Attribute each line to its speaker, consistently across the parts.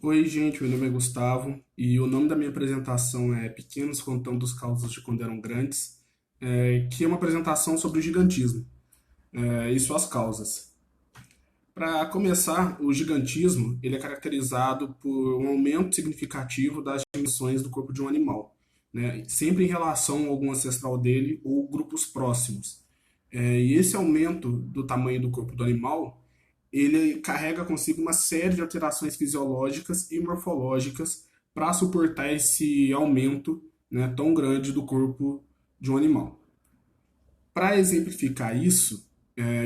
Speaker 1: Oi, gente, meu nome é Gustavo e o nome da minha apresentação é Pequenos Contando os Causos de Quando Eram Grandes, que é uma apresentação sobre o gigantismo e suas causas. Para começar, o gigantismo ele é caracterizado por um aumento significativo das dimensões do corpo de um animal, né, sempre em relação a algum ancestral dele ou grupos próximos. E esse aumento do tamanho do corpo do animal ele carrega consigo uma série de alterações fisiológicas e morfológicas para suportar esse aumento, né, tão grande do corpo de um animal. Para exemplificar isso,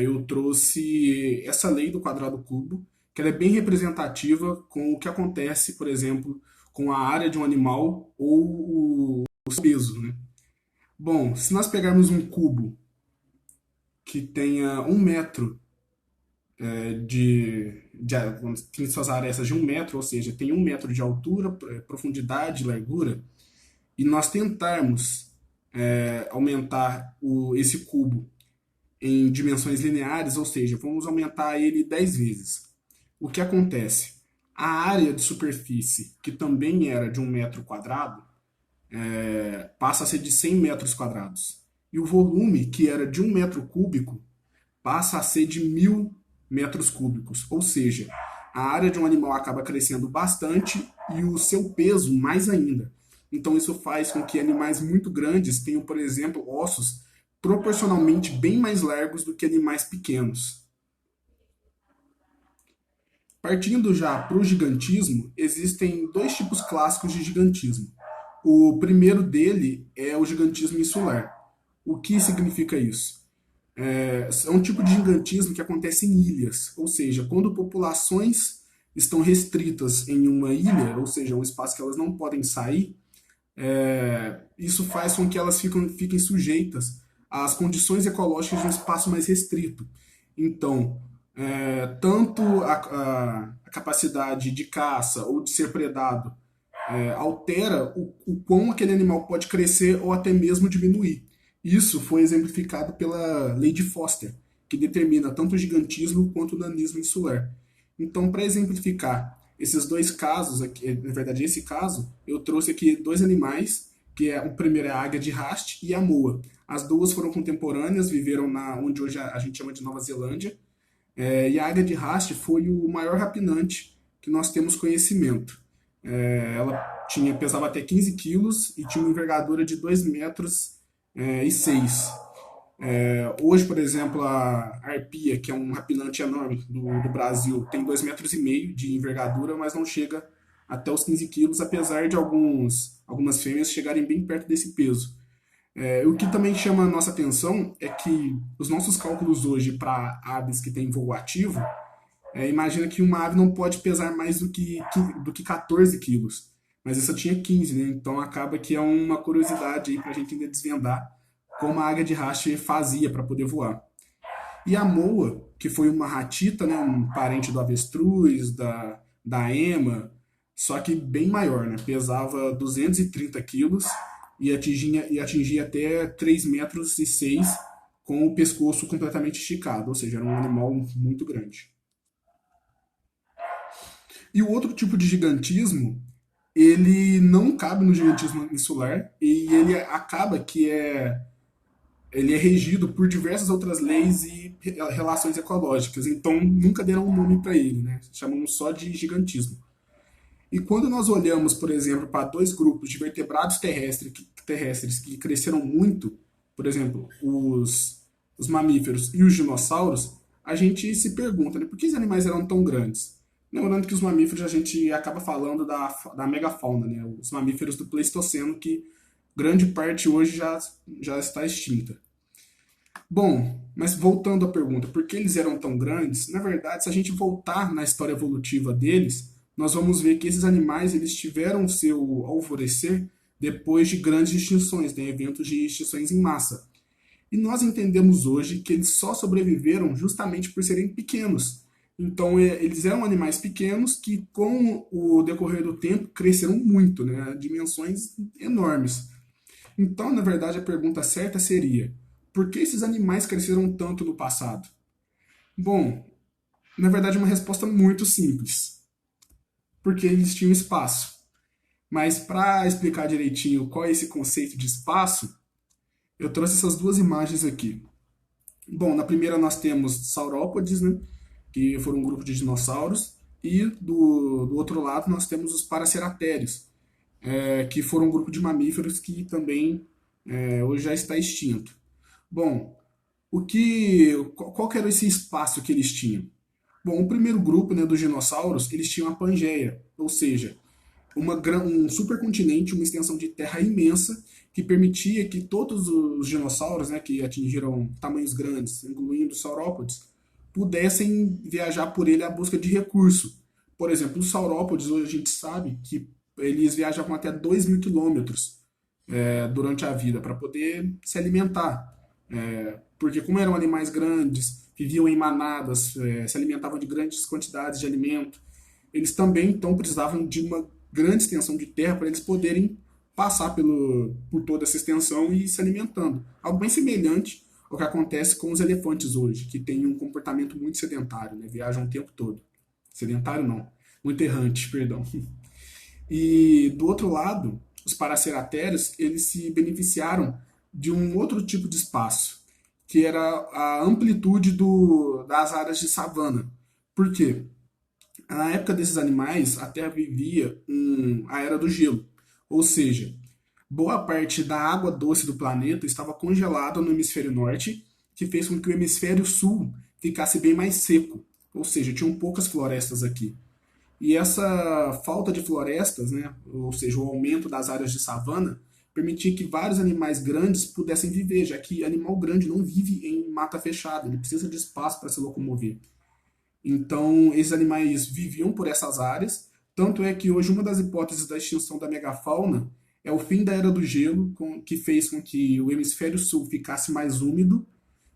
Speaker 1: eu trouxe essa lei do quadrado cubo, que ela é bem representativa com o que acontece, por exemplo, com a área de um animal ou o seu peso. Né? Bom, se nós pegarmos um cubo que tenha 1 metro tem suas arestas de 1 metro, ou seja, tem 1 metro de altura, profundidade, largura, e nós tentarmos aumentar esse cubo em dimensões lineares, ou seja, vamos aumentar ele 10 vezes. O que acontece? A área de superfície, que também era de 1 metro quadrado, passa a ser de 100 metros quadrados. E o volume, que era de 1 metro cúbico, passa a ser de 1.000 metros cúbicos. Ou seja, a área de um animal acaba crescendo bastante e o seu peso mais ainda. Então isso faz com que animais muito grandes tenham, por exemplo, ossos proporcionalmente bem mais largos do que animais pequenos. Partindo já para o gigantismo, existem dois tipos clássicos de gigantismo. O primeiro dele é o gigantismo insular. O que significa isso? É um tipo de gigantismo que acontece em ilhas, ou seja, quando populações estão restritas em uma ilha, ou seja, um espaço que elas não podem sair, isso faz com que elas fiquem sujeitas às condições ecológicas de um espaço mais restrito. Então, tanto a capacidade de caça ou de ser predado altera o quão aquele animal pode crescer ou até mesmo diminuir. Isso foi exemplificado pela lei de Foster, que determina tanto o gigantismo quanto o nanismo insular. Então, para exemplificar esses dois casos, aqui, na verdade esse caso, eu trouxe aqui dois animais, que é o primeiro é a águia de Rast e a moa. As duas foram contemporâneas, viveram na onde hoje a gente chama de Nova Zelândia, e a águia de Rast foi o maior rapinante que nós temos conhecimento. Ela pesava até 15 quilos e tinha uma envergadura de 2 metros e 6. Hoje, por exemplo, a arpia, que é um rapinante enorme do Brasil, tem 2,5 metros de envergadura, mas não chega até os 15 quilos, apesar de algumas fêmeas chegarem bem perto desse peso. O que também chama a nossa atenção é que os nossos cálculos hoje para aves que têm voo ativo, imagina que uma ave não pode pesar mais do que 14 quilos. Mas essa tinha 15, né? Então acaba que é uma curiosidade aí para a gente ainda desvendar como a águia de Rache fazia para poder voar. E a moa, que foi uma ratita, né? Um parente do avestruz, da ema, só que bem maior, né? Pesava 230 quilos e atingia até 3 metros e 6 com o pescoço completamente esticado, ou seja, era um animal muito grande. E o outro tipo de gigantismo, ele não cabe no gigantismo insular e ele acaba que ele é regido por diversas outras leis e relações ecológicas. Então nunca deram um nome para ele, né? Chamamos só de gigantismo. E quando nós olhamos, por exemplo, para dois grupos de vertebrados terrestres que cresceram muito, por exemplo, os mamíferos e os dinossauros, a gente se pergunta, né, por que os animais eram tão grandes? Lembrando que os mamíferos a gente acaba falando da megafauna, né, os mamíferos do Pleistoceno, que grande parte hoje já está extinta. Bom, mas voltando à pergunta, por que eles eram tão grandes? Na verdade, se a gente voltar na história evolutiva deles, nós vamos ver que esses animais eles tiveram seu alvorecer depois de grandes extinções, né, eventos de extinções em massa. E nós entendemos hoje que eles só sobreviveram justamente por serem pequenos. Então, eles eram animais pequenos que, com o decorrer do tempo, cresceram muito, né, dimensões enormes. Então, na verdade, a pergunta certa seria: por que esses animais cresceram tanto no passado? Bom, na verdade, é uma resposta muito simples. porque eles tinham espaço. Mas para explicar direitinho qual é esse conceito de espaço, eu trouxe essas duas imagens aqui. Bom, na primeira nós temos saurópodes, né, que foram um grupo de dinossauros, e do outro lado nós temos os paraceratérios, que foram um grupo de mamíferos que também hoje já está extinto. Bom, qual que era esse espaço que eles tinham? Bom, o primeiro grupo, né, dos dinossauros, eles tinham a Pangeia, ou seja, um supercontinente, uma extensão de terra imensa que permitia que todos os dinossauros, né, que atingiram tamanhos grandes, incluindo os saurópodes, pudessem viajar por ele à busca de recurso. Por exemplo, os saurópodes, hoje a gente sabe que eles viajavam até 2.000 quilômetros durante a vida para poder se alimentar. Porque como eram animais grandes, viviam em manadas, se alimentavam de grandes quantidades de alimento, eles também então precisavam de uma grande extensão de terra para eles poderem passar por toda essa extensão e ir se alimentando. Algo bem semelhante ao que acontece com os elefantes hoje, que têm um comportamento muito sedentário, né? Viajam o tempo todo. Sedentário não, muito errante, perdão. E do outro lado, os paraceratérios, eles se beneficiaram de um outro tipo de espaço, que era a amplitude das áreas de savana. Por quê? Na época desses animais, a Terra vivia a era do gelo, ou seja, boa parte da água doce do planeta estava congelada no hemisfério norte, que fez com que o hemisfério sul ficasse bem mais seco, ou seja, tinham poucas florestas aqui. E essa falta de florestas, né, ou seja, o aumento das áreas de savana, permitia que vários animais grandes pudessem viver, já que animal grande não vive em mata fechada, ele precisa de espaço para se locomover. Então, esses animais viviam por essas áreas, tanto é que hoje uma das hipóteses da extinção da megafauna é o fim da era do gelo, que fez com que o hemisfério sul ficasse mais úmido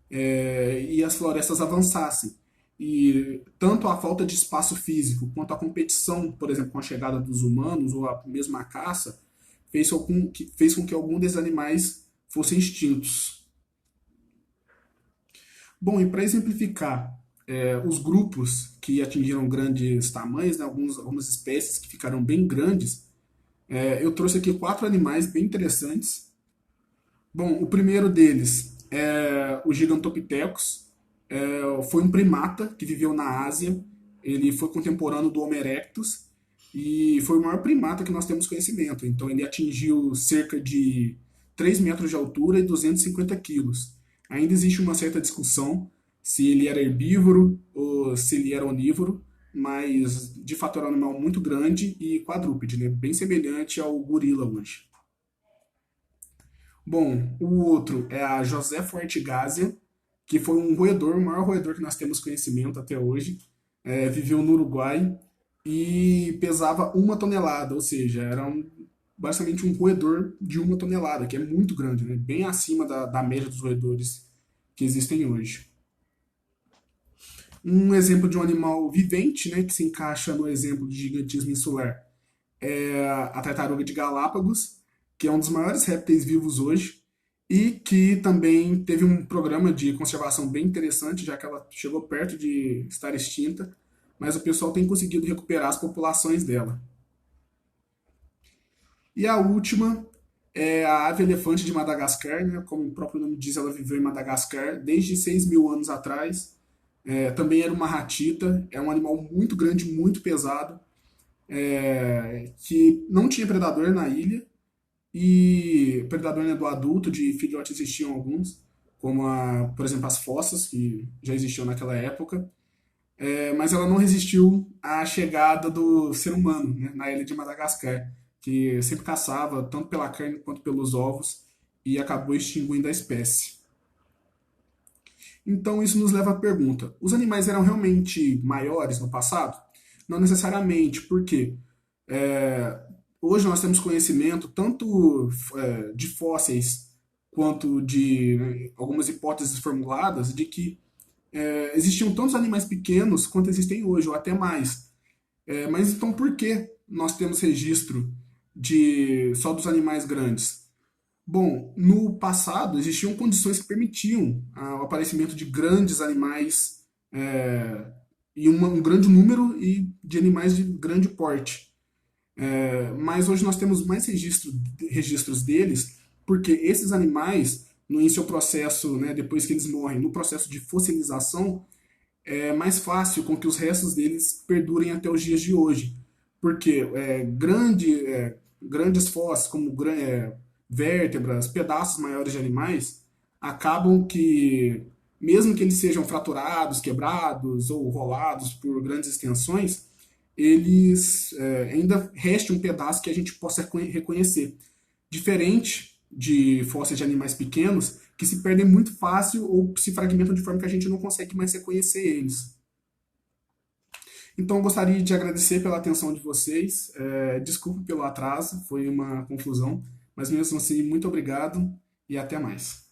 Speaker 1: e as florestas avançassem. E tanto a falta de espaço físico quanto a competição, por exemplo, com a chegada dos humanos ou a mesma caça, fez com que algum desses animais fossem extintos. Bom, e para exemplificar os grupos que atingiram grandes tamanhos, né, algumas espécies que ficaram bem grandes, eu trouxe aqui quatro animais bem interessantes. Bom, o primeiro deles é o Gigantopithecus. Foi um primata que viveu na Ásia. Ele foi contemporâneo do Homo erectus e foi o maior primata que nós temos conhecimento. Então ele atingiu cerca de 3 metros de altura e 250 quilos. Ainda existe uma certa discussão se ele era herbívoro ou se ele era onívoro, mas de fato era um animal muito grande e quadrúpede, né? Bem semelhante ao gorila hoje. Bom, o outro é a Josefa Ortigásia, que foi um roedor, o maior roedor que nós temos conhecimento até hoje. Viveu no Uruguai e pesava 1 tonelada, ou seja, era basicamente um roedor de 1 tonelada, que é muito grande, né? Bem acima da média dos roedores que existem hoje. Um exemplo de um animal vivente, né, que se encaixa no exemplo de gigantismo insular, é a tartaruga de Galápagos, que é um dos maiores répteis vivos hoje e que também teve um programa de conservação bem interessante, já que ela chegou perto de estar extinta, mas o pessoal tem conseguido recuperar as populações dela. E a última é a ave elefante de Madagascar, né? Como o próprio nome diz, ela viveu em Madagascar desde 6.000 anos atrás. Também era uma ratita, é um animal muito grande, muito pesado, que não tinha predador na ilha, e predador, né, do adulto, de filhote existiam alguns, como, por exemplo, as fossas, que já existiam naquela época, mas ela não resistiu à chegada do ser humano, né, na ilha de Madagascar, que sempre caçava, tanto pela carne quanto pelos ovos, e acabou extinguindo a espécie. Então isso nos leva à pergunta: os animais eram realmente maiores no passado? Não necessariamente, porque hoje nós temos conhecimento tanto de fósseis quanto de, né, algumas hipóteses formuladas de que existiam tantos animais pequenos quanto existem hoje, ou até mais. Mas então por que nós temos registro só dos animais grandes? Bom, no passado existiam condições que permitiam o aparecimento de grandes animais e um grande número e de animais de grande porte. Mas hoje nós temos mais registros deles, porque esses animais, em seu processo, né, depois que eles morrem, no processo de fossilização, é mais fácil com que os restos deles perdurem até os dias de hoje. Porque grandes fósseis, como vértebras, pedaços maiores de animais, acabam que, mesmo que eles sejam fraturados, quebrados ou rolados por grandes extensões, eles ainda reste um pedaço que a gente possa reconhecer. Diferente de fósseis de animais pequenos, que se perdem muito fácil ou se fragmentam de forma que a gente não consegue mais reconhecer eles. Então, eu gostaria de agradecer pela atenção de vocês. Desculpe pelo atraso, foi uma confusão, mas mesmo assim, muito obrigado e até mais.